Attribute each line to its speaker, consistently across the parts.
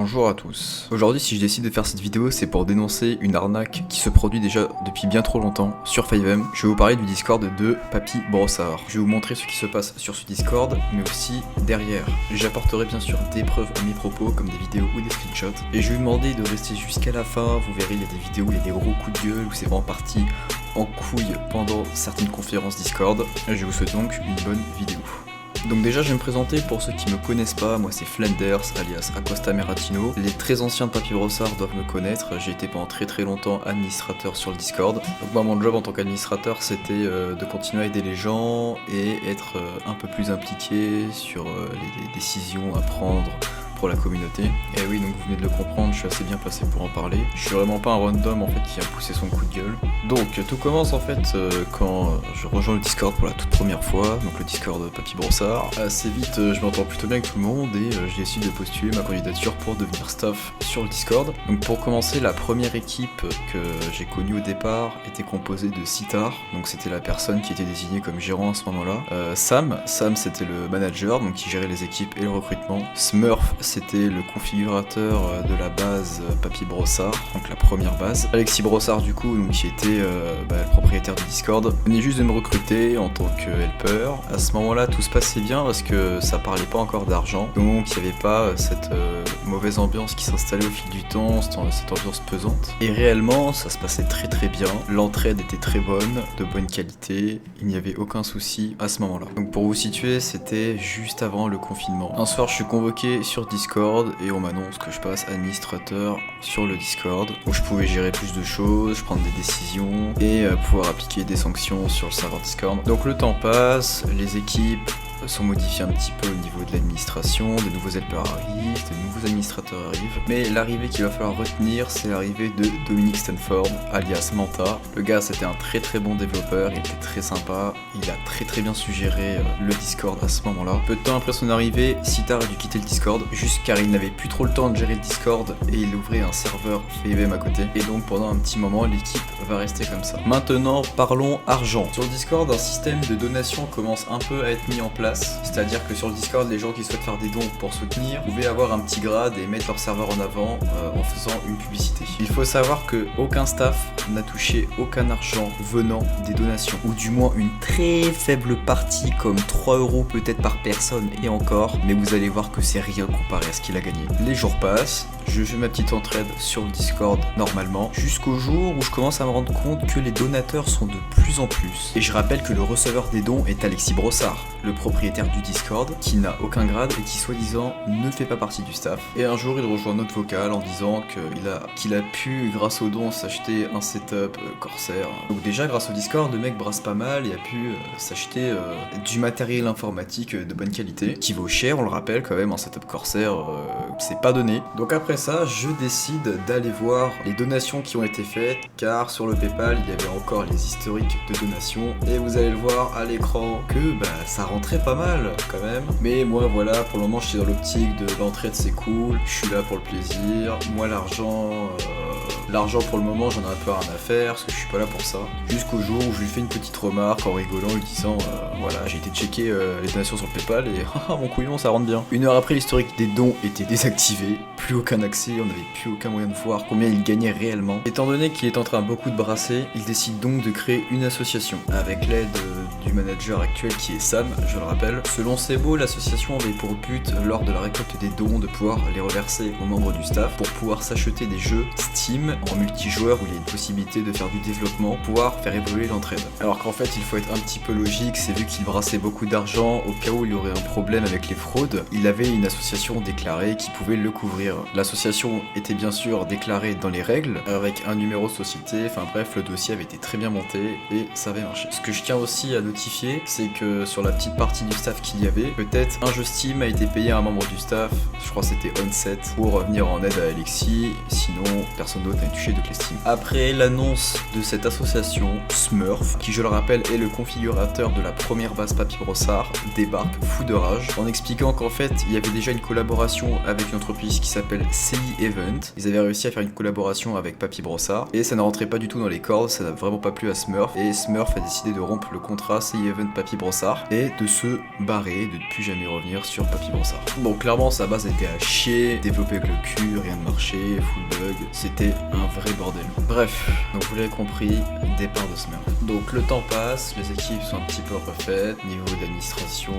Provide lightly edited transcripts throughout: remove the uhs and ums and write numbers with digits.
Speaker 1: Bonjour à tous. Aujourd'hui, si je décide de faire cette vidéo, c'est pour dénoncer une arnaque qui se produit déjà depuis bien trop longtemps sur 5M. Je vais vous parler du Discord de Papy Brossard. Je vais vous montrer ce qui se passe sur ce Discord, mais aussi derrière. J'apporterai bien sûr des preuves à mes propos, comme des vidéos ou des screenshots. Et je vais vous demander de rester jusqu'à la fin. Vous verrez, il y a des vidéos, il y a des gros coups de gueule où c'est vraiment parti en couille pendant certaines conférences Discord. Et je vous souhaite donc une bonne vidéo. Donc déjà je vais me présenter pour ceux qui me connaissent pas, moi c'est Flanders alias Acosta Meratino. Les très anciens de Papy Brossard doivent me connaître, j'ai été pendant très longtemps administrateur sur le Discord. Donc moi mon job en tant qu'administrateur c'était de continuer à aider les gens et être un peu plus impliqué sur les décisions à prendre pour la communauté. Et oui, donc vous venez de le comprendre, je suis assez bien placé pour en parler. Je suis vraiment pas un random en fait qui a poussé son coup de gueule. Donc tout commence en fait quand je rejoins le Discord pour la toute première fois, donc le Discord de Papy Brossard. Assez vite je m'entends plutôt bien avec tout le monde et je décide de postuler ma candidature pour devenir staff sur le Discord. Donc pour commencer, la première équipe que j'ai connue au départ était composée de Sitar, donc c'était la personne qui était désignée comme gérant à ce moment-là. Sam c'était le manager, donc qui gérait les équipes et le recrutement. Smurf c'était le configurateur de la base Papy Brossard, donc la première base. Alexis Brossard du coup, donc, qui était le propriétaire du Discord, venait juste de me recruter en tant que helper. À ce moment-là, tout se passait bien parce que ça parlait pas encore d'argent, donc il n'y avait pas cette mauvaise ambiance qui s'installait au fil du temps, cette ambiance pesante. Et réellement, ça se passait très bien. L'entraide était très bonne, de bonne qualité, il n'y avait aucun souci à ce moment-là. Donc pour vous situer, c'était juste avant le confinement. Un soir, je suis convoqué sur Discord et on m'annonce que je passe administrateur sur le Discord, où je pouvais gérer plus de choses, prendre des décisions et pouvoir appliquer des sanctions sur le serveur Discord. Donc le temps passe, les équipes sont modifiés un petit peu au niveau de l'administration, de nouveaux helpers arrivent, de nouveaux administrateurs arrivent, mais l'arrivée qu'il va falloir retenir, c'est l'arrivée de Dominique Stanford, alias Manta. Le gars, c'était un très bon développeur, il était très sympa, il a très bien suggéré le Discord à ce moment-là. Peu de temps après son arrivée, Sitar a dû quitter le Discord, juste car il n'avait plus trop le temps de gérer le Discord et il ouvrait un serveur FaveM à côté. Et donc pendant un petit moment, l'équipe va rester comme ça. Maintenant, parlons argent. Sur le Discord, un système de donation commence un peu à être mis en place. C'est-à-dire que sur le Discord, les gens qui souhaitent faire des dons pour soutenir pouvaient avoir un petit grade et mettre leur serveur en avant en faisant une publicité. Il faut savoir que aucun staff n'a touché aucun argent venant des donations, ou du moins une très faible partie, comme 3 € peut-être par personne et encore, mais vous allez voir que c'est rien comparé à ce qu'il a gagné. Les jours passent, je fais ma petite entraide sur le Discord normalement, jusqu'au jour où je commence à me rendre compte que les donateurs sont de plus en plus. Et je rappelle que le receveur des dons est Alexis Brossard, le propriétaire du Discord, qui n'a aucun grade et qui soi-disant ne fait pas partie du staff. Et un jour il rejoint notre vocal en disant qu'il a pu, grâce aux dons, s'acheter un setup Corsair. Donc déjà grâce au Discord, le mec brasse pas mal et a pu s'acheter du matériel informatique de bonne qualité, qui vaut cher, on le rappelle quand même, un setup Corsair c'est pas donné. Donc après ça, je décide d'aller voir les donations qui ont été faites, car sur le PayPal, il y avait encore les historiques de donations, et vous allez le voir à l'écran que ça rentrait pas mal quand même. Mais moi voilà, pour le moment, je suis dans l'optique de l'entraide, c'est cool, je suis là pour le plaisir. Moi l'argent pour le moment j'en ai un peu rien à faire parce que je suis pas là pour ça. Jusqu'au jour où je lui fais une petite remarque en rigolant, lui disant voilà, j'ai été checker les donations sur le PayPal et mon couillon ça rentre bien. Une heure après, l'historique des dons était désactivé, plus aucun accès, on n'avait plus aucun moyen de voir combien il gagnait réellement. Étant donné qu'il est en train beaucoup de brasser, il décide donc de créer une association avec l'aide du manager actuel qui est Sam, je le rappelle. Selon Sebo, l'association avait pour but, lors de la récolte des dons, de pouvoir les reverser aux membres du staff pour pouvoir s'acheter des jeux Steam en multijoueur où il y a une possibilité de faire du développement, pouvoir faire évoluer l'entraide. Alors qu'en fait, il faut être un petit peu logique, c'est vu qu'il brassait beaucoup d'argent, au cas où il y aurait un problème avec les fraudes, il avait une association déclarée qui pouvait le couvrir. L'association était bien sûr déclarée dans les règles, avec un numéro de société, enfin bref, le dossier avait été très bien monté et ça avait marché. Ce que je tiens aussi à notifier, c'est que sur la petite partie du staff qu'il y avait, peut-être un jeu Steam a été payé à un membre du staff, je crois que c'était Onset, pour venir en aide à Alexis, sinon personne d'autre n'a touché de Clestine. Après l'annonce de cette association, Smurf, qui je le rappelle est le configurateur de la première base Papy Brossard, débarque fou de rage en expliquant qu'en fait il y avait déjà une collaboration avec une entreprise qui s'appelle CI Event. Ils avaient réussi à faire une collaboration avec Papy Brossard et ça ne rentrait pas du tout dans les cordes, ça n'a vraiment pas plu à Smurf et Smurf a décidé de rompre le contrat CI Event Papy Brossard et de se barrer, de ne plus jamais revenir sur Papy Brossard. Bon, clairement sa base était à chier, développé avec le cul, rien ne marchait, full bug, c'était un vrai bordel. Bref, donc vous l'avez compris, départ de Smurf. Donc le temps passe, les équipes sont un petit peu refaites, niveau d'administration,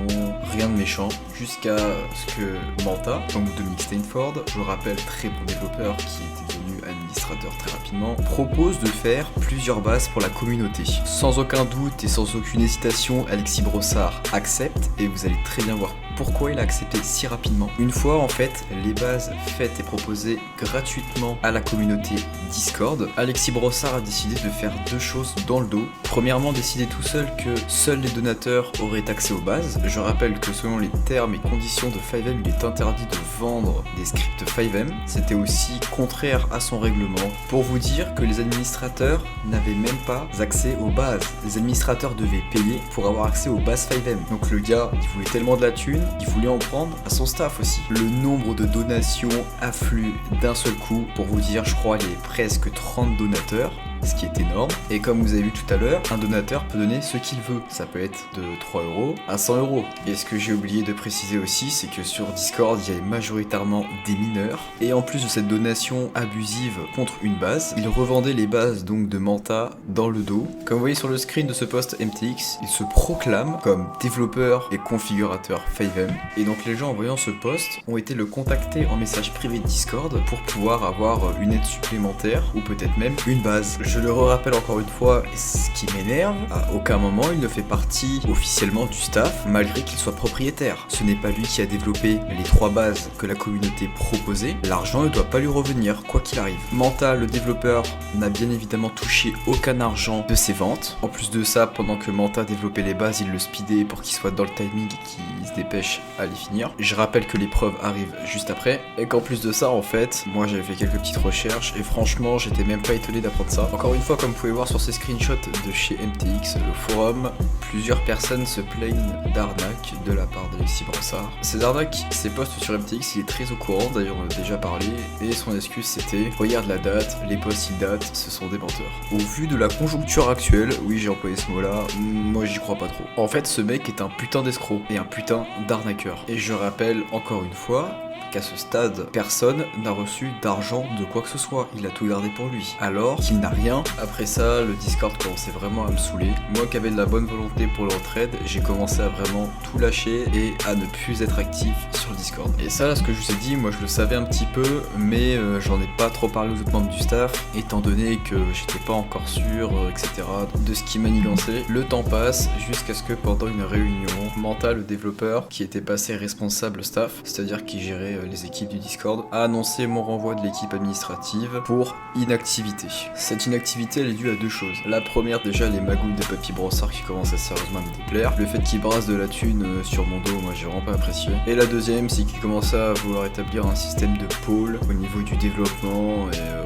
Speaker 1: rien de méchant, jusqu'à ce que Manta, donc Dominic Stainford, je vous rappelle très bon développeur qui était devenu administrateur très rapidement, propose de faire plusieurs bases pour la communauté. Sans aucun doute et sans aucune hésitation, Alexis Brossard accepte et vous allez très bien voir pourquoi il a accepté si rapidement. Une fois en fait les bases faites et proposées gratuitement à la communauté Discord, Alexis Brossard a décidé de faire deux choses dans le dos. Premièrement, décider tout seul que seuls les donateurs auraient accès aux bases. Je rappelle que selon les termes et conditions de FiveM, il est interdit de vendre des scripts FiveM. C'était aussi contraire à son règlement. Pour vous dire que les administrateurs n'avaient même pas accès aux bases. Les administrateurs devaient payer pour avoir accès aux bases FiveM. Donc le gars, il voulait tellement de la thune, il voulait en prendre à son staff aussi. Le nombre de donations afflue d'un seul coup. Pour vous dire, je crois qu'il y a presque 30 donateurs, ce qui est énorme. Et comme vous avez vu tout à l'heure, un donateur peut donner ce qu'il veut. Ça peut être de 3 € à 100 €. Et ce que j'ai oublié de préciser aussi, c'est que sur Discord, il y avait majoritairement des mineurs. Et en plus de cette donation abusive contre une base, ils revendaient les bases donc de Manta dans le dos. Comme vous voyez sur le screen de ce post MTX, il se proclame comme développeur et configurateur FiveM. Et donc les gens en voyant ce post ont été le contacter en message privé de Discord pour pouvoir avoir une aide supplémentaire ou peut-être même une base. Je le rappelle encore une fois, et ce qui m'énerve, à aucun moment il ne fait partie officiellement du staff, malgré qu'il soit propriétaire. Ce n'est pas lui qui a développé les 3 bases que la communauté proposait, l'argent ne doit pas lui revenir, quoi qu'il arrive. Manta, le développeur, n'a bien évidemment touché aucun argent de ses ventes. En plus de ça, pendant que Manta développait les bases, il le speedait pour qu'il soit dans le timing et qu'il se dépêche à les finir. Je rappelle que l'épreuve arrive juste après, et qu'en plus de ça, en fait, moi j'avais fait quelques petites recherches, et franchement, j'étais même pas étonné d'apprendre ça. Encore une fois, comme vous pouvez voir sur ces screenshots de chez MTX, le forum, plusieurs personnes se plaignent d'arnaques de la part d'Alexis Brossard. Ces arnaques, ces posts sur MTX, il est très au courant, d'ailleurs on en a déjà parlé, et son excuse c'était « Regarde la date, les posts ils datent, ce sont des menteurs ». Au vu de la conjoncture actuelle, oui j'ai employé ce mot-là, moi j'y crois pas trop. En fait, ce mec est un putain d'escroc, et un putain d'arnaqueur. Et je rappelle encore une fois, qu'à ce stade, personne n'a reçu d'argent de quoi que ce soit. Il a tout gardé pour lui. Alors qu'il n'a rien. Après ça, le Discord commençait vraiment à me saouler. Moi qui avais de la bonne volonté pour le trade, j'ai commencé à vraiment tout lâcher et à ne plus être actif sur le Discord. Et ça, là, ce que je vous ai dit, moi je le savais un petit peu, mais j'en ai pas trop parlé aux autres membres du staff, étant donné que j'étais pas encore sûr, etc. de ce qui manigançait. Le temps passe jusqu'à ce que pendant une réunion, Manta, le développeur, qui était passé responsable staff, c'est-à-dire qui gérait les équipes du Discord, a annoncé mon renvoi de l'équipe administrative pour inactivité. Cette inactivité, elle est due à deux choses. La première, déjà, les magouilles de Papy Brossard qui commencent à sérieusement me déplaire. Le fait qu'il brasse de la thune sur mon dos, moi j'ai vraiment pas apprécié. Et la deuxième, c'est qu'il commençait à vouloir établir un système de pôle au niveau du développement et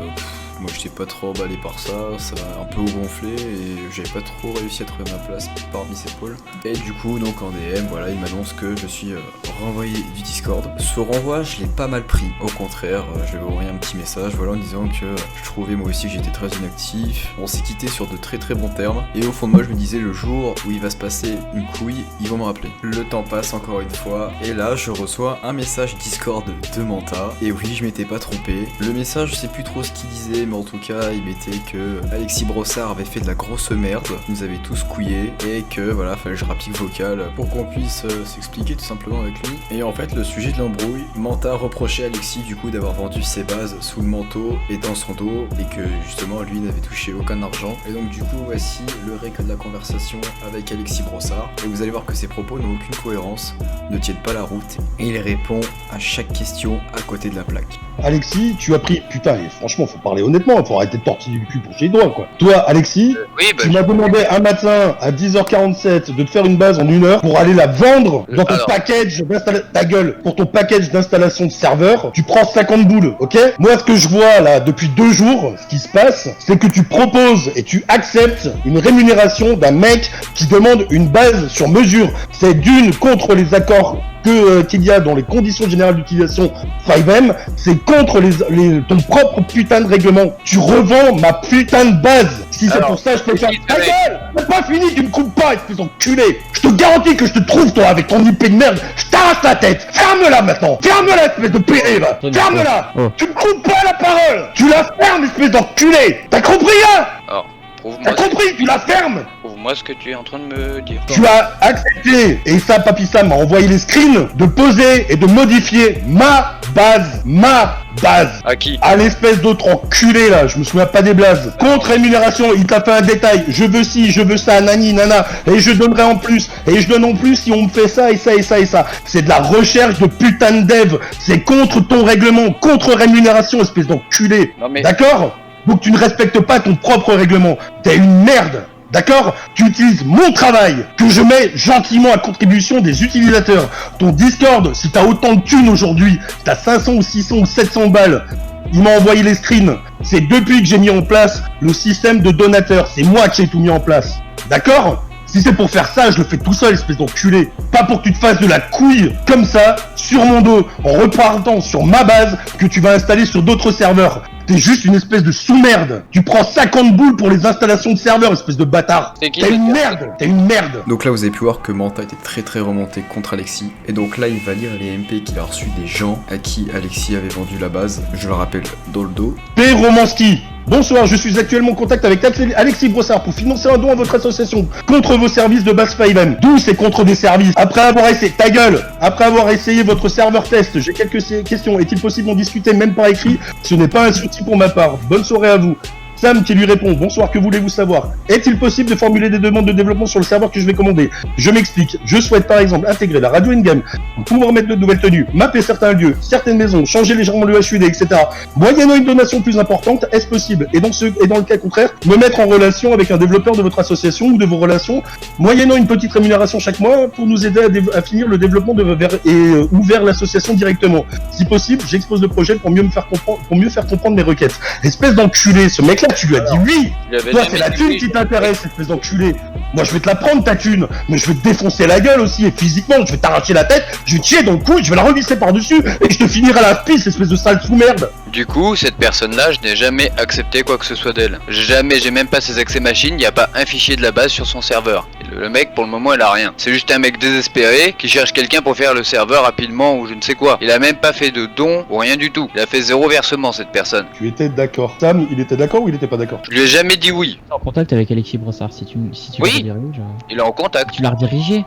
Speaker 1: moi j'étais pas trop emballé par ça, ça m'a un peu gonflé et j'avais pas trop réussi à trouver ma place parmi ces pôles. Et du coup donc en DM, voilà, il m'annonce que je suis renvoyé du Discord. Ce renvoi je l'ai pas mal pris, au contraire, je lui ai envoyé un petit message voilà, en disant que je trouvais moi aussi que j'étais très inactif. On s'est quitté sur de très très bons termes et au fond de moi je me disais le jour où il va se passer une couille, ils vont me rappeler. Le temps passe encore une fois et là je reçois un message Discord de Manta et oui je m'étais pas trompé. Le message je sais plus trop ce qu'il disait mais en tout cas il mettait que Alexis Brossard avait fait de la grosse merde, nous avait tous couillés et que voilà fallait que je rapplique vocal pour qu'on puisse s'expliquer tout simplement avec lui. Et en fait le sujet de l'embrouille, Manta reprochait à Alexis du coup d'avoir vendu ses bases sous le manteau et dans son dos et que justement lui n'avait touché aucun argent. Et donc du coup voici le réc de la conversation avec Alexis Brossard et vous allez voir que ses propos n'ont aucune cohérence, ne tiennent pas la route et il répond à chaque question à côté de la plaque.
Speaker 2: Alexis, tu as pris... Putain, et franchement, faut parler honnêtement, faut arrêter de tortiller le cul pour chez les doigts, quoi. Toi, Alexis, tu m'as demandé un matin à 10h47 de te faire une base en 1 heure pour aller la vendre dans ton package d'installation... Ta gueule, pour ton package d'installation de serveur, tu prends 50 boules, ok? Moi, ce que je vois, là, depuis 2 jours, ce qui se passe, c'est que tu proposes et tu acceptes une rémunération d'un mec qui demande une base sur mesure. C'est d'une contre les accords qu'il y a dans les conditions générales d'utilisation 5M, c'est contre ton propre putain de règlement. Tu revends ma putain de base. Si c'est pour ça, je peux faire ta gueule. C'est pas fini, tu me coupes pas, espèce d'enculé. Je te garantis que je te trouve, toi, avec ton IP de merde. Je t'arrache la tête. Ferme-la maintenant. Ferme-la, espèce de pédé, là. Ferme-la. Tu me coupes pas la parole. Tu la fermes, espèce d'enculé. T'as compris, là? T'as compris, tu la fermes.
Speaker 3: Prouve-moi ce que tu es en train de me dire.
Speaker 2: Tu as accepté, et ça, Papy Sam m'a envoyé les screens, de poser et de modifier ma base.
Speaker 3: À qui?
Speaker 2: À l'espèce d'autre enculé, là, je me souviens pas des blazes. Contre rémunération, il t'a fait un détail, je veux ci, je veux ça, nani, nana, et je donnerai en plus, et je donne en plus si on me fait ça, et ça, et ça, et ça. C'est de la recherche de putain de dev, c'est contre ton règlement, contre rémunération, espèce d'enculé. D'accord? Donc tu ne respectes pas ton propre règlement. T'es une merde. D'accord? Tu utilises mon travail que je mets gentiment à contribution des utilisateurs. Ton Discord, si t'as autant de thunes aujourd'hui, t'as 500 ou 600 ou 700 balles. Il m'a envoyé les screens. C'est depuis que j'ai mis en place le système de donateurs. C'est moi qui ai tout mis en place. D'accord? Si c'est pour faire ça, je le fais tout seul, espèce d'enculé. Pas pour que tu te fasses de la couille, comme ça, sur mon dos, en repartant sur ma base, que tu vas installer sur d'autres serveurs. T'es juste une espèce de sous-merde. Tu prends 50 boules pour les installations de serveurs, espèce de bâtard. T'es une merde. T'es une merde.
Speaker 1: Donc là, vous avez pu voir que Manta était très remonté contre Alexis. Et donc là, il va lire les MP qu'il a reçus des gens à qui Alexis avait vendu la base. Je le rappelle, dans le dos.
Speaker 2: P. Romanski. Bonsoir, je suis actuellement en contact avec Alexis Brossard pour financer un don à votre association contre vos services de base 5M. D'où c'est contre des services. Après avoir essayé, ta gueule, après avoir essayé votre serveur test, j'ai quelques questions. Est-il possible d'en discuter même par écrit? Ce n'est pas un souci pour ma part. Bonne soirée à vous. Sam qui lui répond, bonsoir, que voulez-vous savoir? Est-il possible de formuler des demandes de développement sur le serveur que je vais commander? Je m'explique, je souhaite par exemple intégrer la radio in-game, pouvoir mettre de nouvelles tenues, mapper certains lieux, certaines maisons, changer légèrement le HUD, etc. Moyennant une donation plus importante, est-ce possible? Et dans le cas contraire, me mettre en relation avec un développeur de votre association ou de vos relations, moyennant une petite rémunération chaque mois pour nous aider à finir le développement ou vers l'association directement. Si possible, j'expose le projet pour mieux faire comprendre mes requêtes. Espèce d'enculé, ce mec-là, tu lui as dit oui. Toi, c'est la thune qui t'intéresse, espèce d'enculé. Moi, je vais te la prendre, ta thune, mais je vais te défoncer la gueule aussi, et physiquement, je vais t'arracher la tête, je vais te chier dans le cou, je vais la revisser par-dessus, et je te finirai à la pisse, espèce de sale sous-merde.
Speaker 3: Du coup, cette personne-là, je n'ai jamais accepté quoi que ce soit d'elle. J'ai même pas ses accès machines, il n'y a pas un fichier de la base sur son serveur. Et le mec, pour le moment, il a rien. C'est juste un mec désespéré qui cherche quelqu'un pour faire le serveur rapidement ou je ne sais quoi. Il a même pas fait de don ou rien du tout. Il a fait 0 versement, cette personne.
Speaker 2: Tu étais d'accord. Sam, il était d'accord ou il était pas d'accord?
Speaker 3: Je lui ai jamais dit oui.
Speaker 4: En contact avec Alexis Brossard, si tu
Speaker 3: oui, le rediriges, il est en contact.
Speaker 4: Tu l'as redirigé.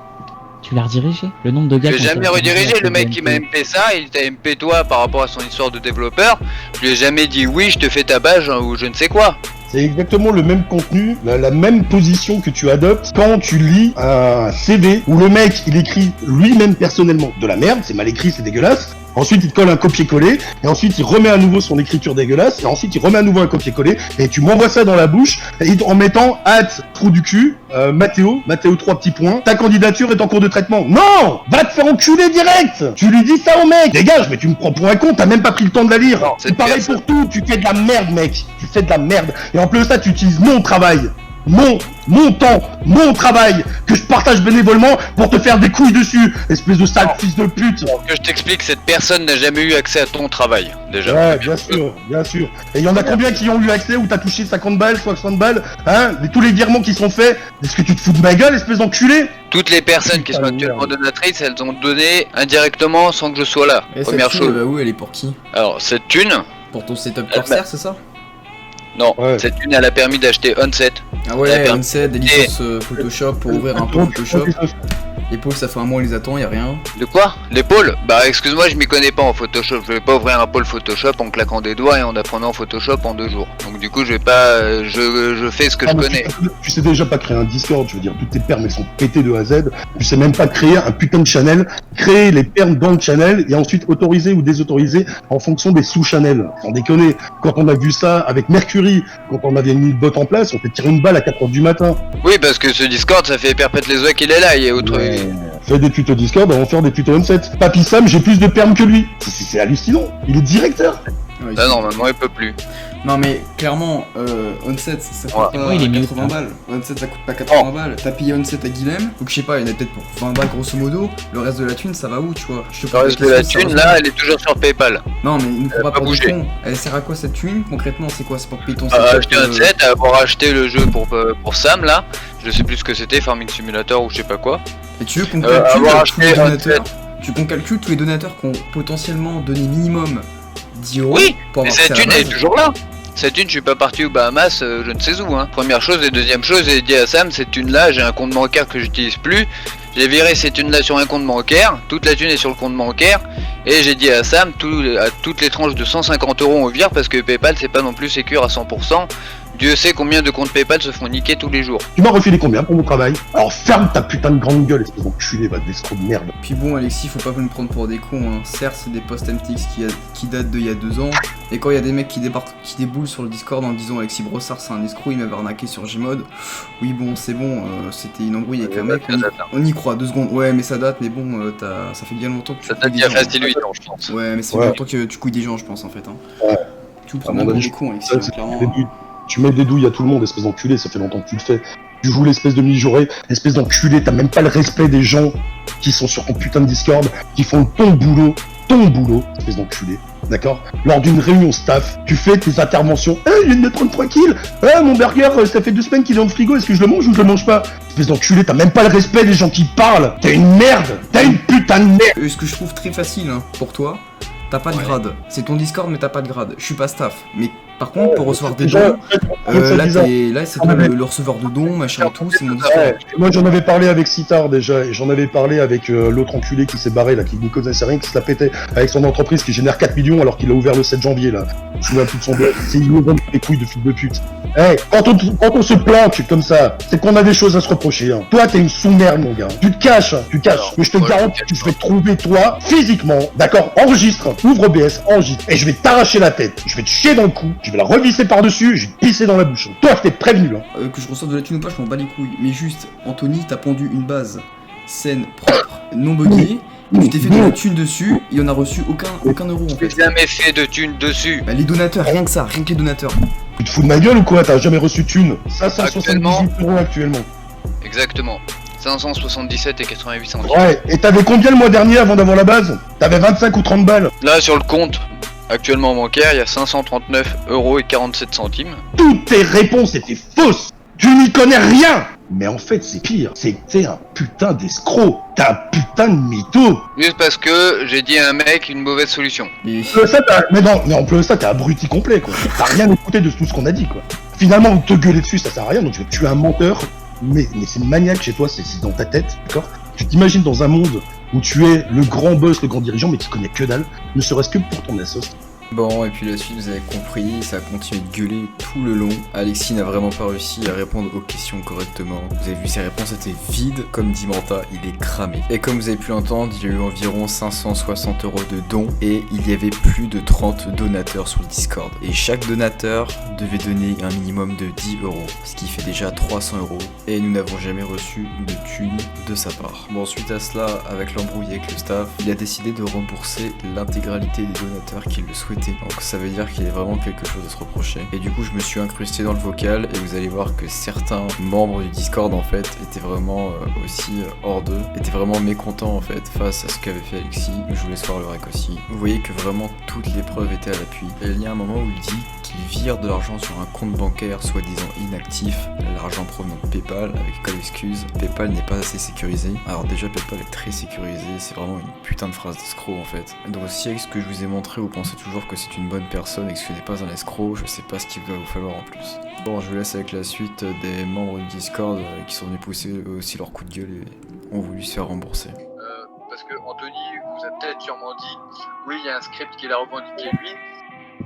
Speaker 4: Tu l'as redirigé. Le nombre de gars.
Speaker 3: Je l'ai jamais redirigé. Le mec qui m'a MP ça, il t'a MP toi par rapport à son histoire de développeur. Je lui ai jamais dit oui, je te fais ta badge ou je ne sais quoi.
Speaker 2: C'est exactement le même contenu, la même position que tu adoptes quand tu lis un CV où le mec il écrit lui-même personnellement de la merde, c'est mal écrit, c'est dégueulasse. Ensuite, il te colle un copier-coller, et ensuite, il remet à nouveau son écriture dégueulasse, et ensuite, il remet à nouveau un copier-coller, et tu m'envoies ça dans la bouche, en mettant trou du cul, Mathéo 3 petits points, ta candidature est en cours de traitement. Non! Va te faire enculer direct! Tu lui dis ça au mec! Dégage, mais tu me prends pour un con, t'as même pas pris le temps de la lire! C'est pareil pour tout, tu fais de la merde, mec! Tu fais de la merde! Et en plus de ça, tu utilises mon travail! Mon temps, mon travail, que je partage bénévolement pour te faire des couilles dessus, espèce de sale fils de pute.
Speaker 3: Que je t'explique, cette personne n'a jamais eu accès à ton travail, déjà.
Speaker 2: Ouais, bien sûr. Et il y en a combien qui ont eu accès où t'as touché 50 balles, 60 balles, hein? Tous les virements qui sont faits, est-ce que tu te fous de ma gueule, espèce d'enculé?
Speaker 3: Toutes les personnes qui sont actuellement donatrices, elles ont donné indirectement sans que je sois là.
Speaker 1: Et
Speaker 3: première chose.
Speaker 1: Bah où elle est pour qui?
Speaker 3: Alors, cette thune...
Speaker 1: Pour ton setup Corsair, c'est ça?
Speaker 3: Non, cette thune elle a permis d'acheter Onset.
Speaker 1: Ah ouais, Onset, des licences Photoshop pour ouvrir un peu Photoshop. Les pôles, ça fait un mois, on les attend, y a rien.
Speaker 3: De quoi? Les pôles? Bah excuse-moi, je m'y connais pas en Photoshop. Je vais pas ouvrir un pôle Photoshop en claquant des doigts et en apprenant Photoshop en 2 jours. Donc du coup, je vais pas, je fais ce que je
Speaker 2: mais
Speaker 3: connais.
Speaker 2: tu sais déjà pas créer un Discord, je veux dire, toutes tes permes elles sont pétées de A à Z. Tu sais même pas créer un putain de channel, créer les permes dans le channel et ensuite autoriser ou désautoriser en fonction des sous-channels. Sans déconner, quand on a vu ça avec Mercury, quand on avait mis le bot en place, on fait tirer une balle à 4h du matin.
Speaker 3: Oui, parce que ce Discord, ça fait perpète les oies qu'il est là. Il y a autre.
Speaker 2: Fais des tutos Discord, on va faire des tutos on-set. Papy Sam, j'ai plus de permes que lui. C'est hallucinant, il est directeur.
Speaker 1: Ouais,
Speaker 3: Ah non, maintenant il peut plus.
Speaker 1: Non mais clairement, Onset ça coûte
Speaker 3: Ouais.
Speaker 1: pas
Speaker 4: il est mieux,
Speaker 1: 80
Speaker 4: ça.
Speaker 1: balles. Onset ça coûte pas 80 balles. T'as payé Onset à Guilhem, donc je sais pas, il y en a peut-être pour 20 balles grosso modo. Le reste de la thune, ça va où, tu vois? Je te
Speaker 3: Le
Speaker 1: pose
Speaker 3: reste de
Speaker 1: question,
Speaker 3: la thune,
Speaker 1: sérieusement.
Speaker 3: là, elle est toujours sur PayPal.
Speaker 1: Non mais il nous faut
Speaker 3: elle
Speaker 1: pas
Speaker 3: a pas
Speaker 1: pour des
Speaker 3: bougé.
Speaker 1: cons. Elle sert à quoi cette thune? Concrètement, c'est quoi? C'est pour payer ton
Speaker 3: À
Speaker 1: setup,
Speaker 3: acheter un set, à avoir acheté le jeu pour Sam là. Je sais plus ce que c'était, Farming Simulator ou je sais pas quoi.
Speaker 1: Et tu veux qu'on
Speaker 3: avoir
Speaker 1: calcule tous
Speaker 3: acheté
Speaker 1: les
Speaker 3: un
Speaker 1: donateurs? Tu veux qu'on calcule tous les donateurs qui ont potentiellement donné minimum 10 euros
Speaker 3: Oui,
Speaker 1: pour
Speaker 3: mais
Speaker 1: avoir
Speaker 3: cette
Speaker 1: accès à
Speaker 3: thune
Speaker 1: la
Speaker 3: elle est
Speaker 1: base?
Speaker 3: toujours là. Cette thune, je suis pas parti aux Bahamas, je ne sais où. Hein. Première chose, et deuxième chose, j'ai dit à Sam, cette thune là, j'ai un compte bancaire que j'utilise plus. J'ai viré cette thune là sur un compte bancaire, toute la thune est sur le compte bancaire. Et j'ai dit à Sam, à toutes les tranches de 150 euros on vire parce que PayPal c'est pas non plus sécure à 100%. Dieu sait combien de comptes PayPal se font niquer tous les jours.
Speaker 2: Tu m'as refilé combien pour mon travail? Alors ferme ta putain de grande gueule, espèce d'enculé, va d'escroc de merde.
Speaker 1: Puis bon Alexis, faut pas nous prendre pour des cons, hein. Certes c'est des posts MTX qui datent d'il y a 2 ans, et quand il y a des mecs qui déboulent sur le Discord en disant Alexis Brossard c'est un escroc, il m'avait arnaqué sur Gmod. Oui bon c'est bon, c'était une embrouille avec un mec, on y croit 2 secondes, ouais mais ça date, mais bon ça fait bien longtemps que tu
Speaker 3: Ça
Speaker 1: couilles
Speaker 3: date
Speaker 1: des
Speaker 3: il y a
Speaker 1: gens.
Speaker 3: facile 8 ans je pense.
Speaker 1: Ouais mais c'est
Speaker 2: Ouais.
Speaker 1: bien longtemps que tu couilles des gens je pense en fait, hein.
Speaker 2: Ouais.
Speaker 1: Tu nous
Speaker 2: À
Speaker 1: prends
Speaker 2: mon
Speaker 1: bien pour
Speaker 2: avis,
Speaker 1: des cons Alexis,
Speaker 2: Ça,
Speaker 1: hein,
Speaker 2: c'est
Speaker 1: clairement.
Speaker 2: le début. Tu mets des douilles à tout le monde, espèce d'enculé, ça fait longtemps que tu le fais. Tu joues l'espèce de mijauré, espèce d'enculé, t'as même pas le respect des gens qui sont sur ton putain de Discord, qui font ton boulot, espèce d'enculé, d'accord? Lors d'une réunion staff, tu fais tes interventions, je viens de me prendre 3 kills, mon burger, ça fait 2 semaines qu'il est dans le frigo, est-ce que je le mange ou je le mange pas? Espèce d'enculé, t'as même pas le respect des gens qui parlent, t'es une merde, t'as une putain de merde!
Speaker 1: Ce que je trouve très facile hein, pour toi, t'as pas de grade. C'est ton Discord mais t'as pas de grade. Je suis pas staff. Mais par contre pour recevoir des dons, là c'est toi le receveur de dons, machin et tout, c'est mon Discord.
Speaker 2: Ouais, moi j'en avais parlé avec Sitar déjà, et j'en avais parlé avec l'autre enculé qui s'est barré là, qui n'y connaissait rien, qui se la pétait avec son entreprise qui génère 4 millions alors qu'il a ouvert le 7 janvier là. Je me souviens plus de son blog, c'est il nous vend les couilles de fils de pute. Quand on se planque comme ça, c'est qu'on a des choses à se reprocher. Hein. Toi t'es une sous-merde mon gars, tu te caches,
Speaker 3: Alors,
Speaker 2: mais je te
Speaker 3: moi,
Speaker 2: garantis
Speaker 3: je
Speaker 2: que je vais te trouver toi, physiquement, d'accord, enregistre, ouvre OBS, enregistre, et je vais t'arracher la tête, je vais te chier dans le cou, je vais la revisser par-dessus, je vais te pisser dans la bouche. Toi je t'ai prévenu là.
Speaker 1: Que je reçoive de la thune ou pas, je m'en bats les couilles. Mais juste, Anthony t'a pondu une base saine, propre, non buggée, et tu t'es fait de la thune dessus, il en a reçu aucun euro en
Speaker 3: J'ai
Speaker 1: fait.
Speaker 3: jamais fait de thune dessus.
Speaker 1: Bah, les donateurs, rien que ça, rien que les donateurs.
Speaker 2: Tu te fous de ma gueule ou quoi? T'as jamais reçu de thune? 578
Speaker 3: Actuellement.
Speaker 2: euros actuellement.
Speaker 3: Exactement. 577 et 88 centimes.
Speaker 2: Ouais, et t'avais combien le mois dernier avant d'avoir la base? T'avais 25 ou 30 balles.
Speaker 3: Là sur le compte, actuellement bancaire, il y a 539 euros et 47 centimes.
Speaker 2: Toutes tes réponses étaient fausses. Tu n'y connais rien. Mais en fait, c'est pire. C'est que t'es un putain d'escroc. T'es un putain de mytho.
Speaker 3: Juste parce que j'ai dit à un mec une mauvaise solution.
Speaker 1: Mais
Speaker 2: Mais non, mais en plus de ça, t'es abruti complet, quoi. T'as rien écouté de tout ce qu'on a dit, quoi. Finalement, te gueuler dessus, ça sert à rien, donc tu es un menteur. Mais c'est maniaque chez toi, c'est dans ta tête, d'accord? Tu t'imagines dans un monde où tu es le grand boss, le grand dirigeant, mais tu connais que dalle, ne serait-ce que pour ton assos.
Speaker 1: bon, et puis la suite, vous avez compris, ça a continué de gueuler tout le long. Alexis n'a vraiment pas réussi à répondre aux questions correctement. Vous avez vu, ses réponses étaient vides. Comme dit Manta, il est cramé. Et comme vous avez pu l'entendre, il y a eu environ 560 euros de dons et il y avait plus de 30 donateurs sur le Discord. Et chaque donateur devait donner un minimum de 10 euros, ce qui fait déjà 300 euros. Et nous n'avons jamais reçu de thune de sa part. Bon, suite à cela, avec l'embrouille avec le staff, il a décidé de rembourser l'intégralité des donateurs qui le souhaitaient. Donc ça veut dire qu'il y a vraiment quelque chose à se reprocher. Et du coup je me suis incrusté dans le vocal et vous allez voir que certains membres du Discord en fait étaient vraiment aussi hors d'eux, étaient vraiment mécontents en fait face à ce qu'avait fait Alexis. Je vous laisse voir le rec aussi. Vous voyez que vraiment toutes les preuves étaient à l'appui. Et il y a un moment où il dit qu'il vire de l'argent sur un compte bancaire soi-disant inactif, l'argent provenant de PayPal, avec comme excuse, PayPal n'est pas assez sécurisé. Alors déjà PayPal est très sécurisé, c'est vraiment une putain de phrase d'escroc en fait. Donc si avec ce que je vous ai montré vous pensez toujours que c'est une bonne personne et que ce n'est pas un escroc, je sais pas ce qu'il va vous falloir en plus. Bon, je vous laisse avec la suite des membres du Discord qui sont venus pousser aussi leur coup de gueule et ont voulu se faire rembourser.
Speaker 3: Parce que Anthony vous a peut-être sûrement dit oui, il y a un script qu'il a revendiqué lui.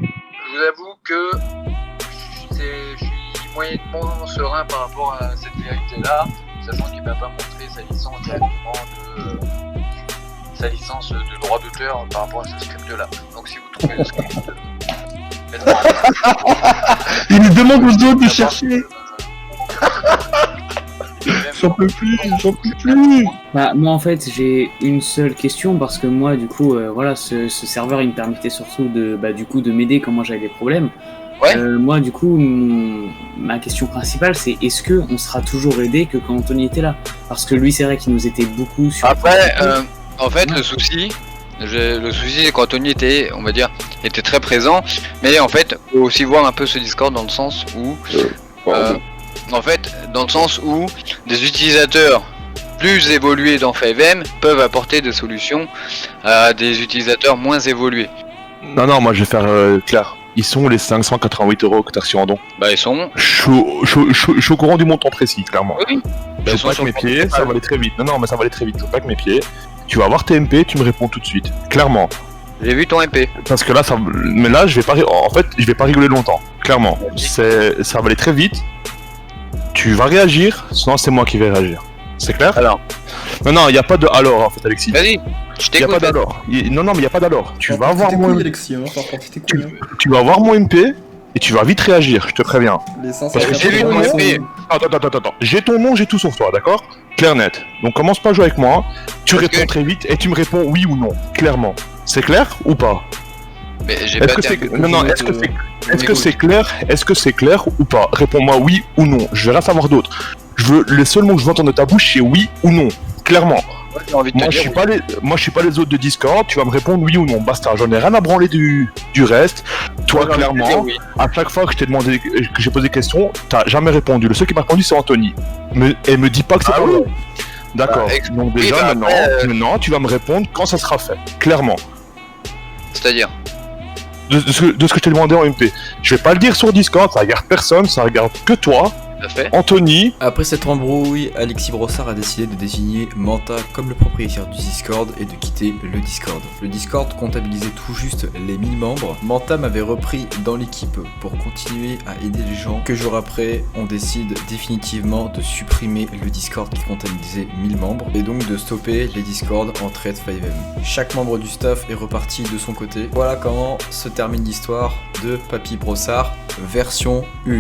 Speaker 3: Je vous avoue que je suis moyennement serein par rapport à cette vérité-là, sachant qu'il m'a pas montré sa licence directement sa licence de droit d'auteur par rapport à ce script-là. Donc si vous trouvez le script,
Speaker 2: Il demande aux autres de chercher. J'en peux plus.
Speaker 5: Bah, moi en fait j'ai une seule question parce que moi du coup voilà ce serveur il me permettait surtout de m'aider quand moi j'avais des problèmes.
Speaker 3: Ouais.
Speaker 5: Moi du coup ma question principale c'est est-ce que on sera toujours aidé que quand Anthony était là? Parce que lui c'est vrai qu'il nous était beaucoup sur.
Speaker 3: Après en fait le souci c'est qu'Anthony était, on va dire, était très présent, mais en fait faut aussi voir un peu ce Discord dans le sens où des utilisateurs plus évolués dans 5M peuvent apporter des solutions à des utilisateurs moins évolués.
Speaker 6: Non, moi je vais faire clair. Ils sont les 588 € que t'as reçu en don.
Speaker 3: Bah ils sont.
Speaker 6: Je suis au courant du montant précis, clairement.
Speaker 3: Oui.
Speaker 6: Je sais pas que mes pieds, ça va aller très vite. Non, mais ça va aller très vite. Je sais pas que mes pieds. Tu vas avoir tes MP, tu me réponds tout de suite. Clairement.
Speaker 3: J'ai vu ton MP.
Speaker 6: Parce que là, mais là, je vais pas rigoler longtemps. Clairement. Ça va aller très vite. Tu vas réagir, sinon c'est moi qui vais réagir. C'est clair?
Speaker 3: Alors.
Speaker 6: Non, il n'y a pas de alors en fait, Alexis.
Speaker 3: Vas-y, je
Speaker 6: Il n'y a
Speaker 3: t'écoute.
Speaker 6: pas d'alors. Non, mais il n'y a pas d'alors. Tu vas avoir mon
Speaker 1: Alexis, hein, par contre,
Speaker 6: tu vas avoir mon MP et tu vas vite réagir, je te préviens.
Speaker 1: Les 500
Speaker 6: Parce que
Speaker 3: j'ai vu ton MP.
Speaker 6: Attends. J'ai ton nom, j'ai tout sur toi, d'accord? Clair net. Donc commence pas à jouer avec moi. Tu
Speaker 3: Parce
Speaker 6: réponds
Speaker 3: que-
Speaker 6: très vite et tu me réponds oui ou non, clairement. C'est clair ou pas?
Speaker 3: Mais j'ai
Speaker 6: Est-ce
Speaker 3: pas
Speaker 6: que c'est
Speaker 3: terminé.
Speaker 6: non, est-ce que c'est clair? Est-ce que c'est clair ou pas? Réponds-moi oui ou non. Je vais rien savoir d'autre. Les seuls mots que je veux entendre de ta bouche, c'est oui ou non. Clairement.
Speaker 3: Ouais, j'ai envie de te
Speaker 6: Moi je,
Speaker 3: dire.
Speaker 6: suis pas les autres de Discord, tu vas me répondre oui ou non, basta, j'en ai rien à branler du reste. Toi,
Speaker 3: J'ai envie de te dire
Speaker 6: clairement,
Speaker 3: oui.
Speaker 6: à chaque fois que je t'ai demandé, que j'ai posé des questions, t'as jamais répondu. Le seul qui m'a répondu, c'est Anthony. Et me dis pas que c'est
Speaker 3: Ah
Speaker 6: pas
Speaker 3: oui.
Speaker 6: vrai. D'accord,
Speaker 3: Bah,
Speaker 6: donc
Speaker 3: oui,
Speaker 6: déjà
Speaker 3: bah,
Speaker 6: maintenant,
Speaker 3: après,
Speaker 6: maintenant, tu vas me répondre quand ça sera fait, clairement.
Speaker 3: C'est-à-dire.
Speaker 6: De ce que je t'ai demandé en MP. Je vais pas le dire sur Discord, ça regarde personne, ça regarde que toi,
Speaker 3: Tout à fait.
Speaker 6: Anthony.
Speaker 1: Après cette embrouille, Alexis Brossard a décidé de désigner Manta comme le propriétaire du Discord et de quitter le Discord. Le Discord comptabilisait tout juste les 1000 membres. Manta m'avait repris dans l'équipe pour continuer à aider les gens. Que jours après, on décide définitivement de supprimer le Discord qui comptabilisait 1000 membres et donc de stopper les Discords en trade 5M. Chaque membre du staff est reparti de son côté. Voilà comment se termine l'histoire de Papy Brossard version 1.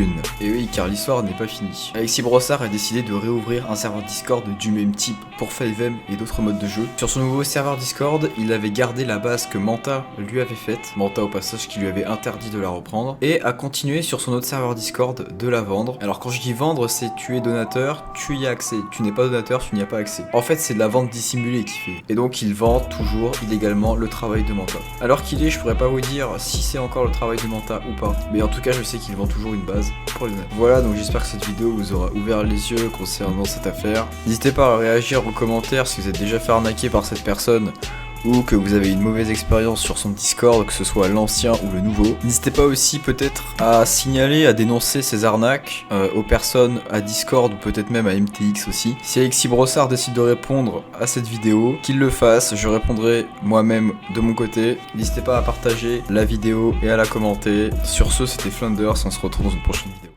Speaker 1: Et oui, car l'histoire n'est pas finie. Alexis Brossard a décidé de réouvrir un serveur Discord du même type pour 5M et d'autres modes de jeu. Sur son nouveau serveur Discord, il avait gardé la base que Manta lui avait faite, Manta au passage qui lui avait interdit de la reprendre, et a continué sur son autre serveur Discord de la vendre. Alors quand je dis vendre, c'est tu es donateur, tu y as accès. Tu n'es pas donateur, tu n'y as pas accès. En fait, c'est de la vente dissimulée qu'il fait. Et donc il vend toujours illégalement le travail de Manta. Alors qu'il est, je pourrais pas vous dire si c'est encore le travail de Manta ou pas, mais en tout cas je sais qu'il vend toujours une base pour les donateurs. Voilà, donc j'espère que cette vidéo vous aura ouvert les yeux concernant cette affaire. N'hésitez pas à réagir aux commentaires si vous êtes déjà fait arnaquer par cette personne ou que vous avez une mauvaise expérience sur son Discord, que ce soit l'ancien ou le nouveau. N'hésitez pas aussi peut-être à signaler, à dénoncer ces arnaques aux personnes à Discord ou peut-être même à MTX aussi. Si Alexis Brossard décide de répondre à cette vidéo, qu'il le fasse, je répondrai moi-même de mon côté. N'hésitez pas à partager la vidéo et à la commenter. Sur ce, c'était Flanders, on se retrouve dans une prochaine vidéo.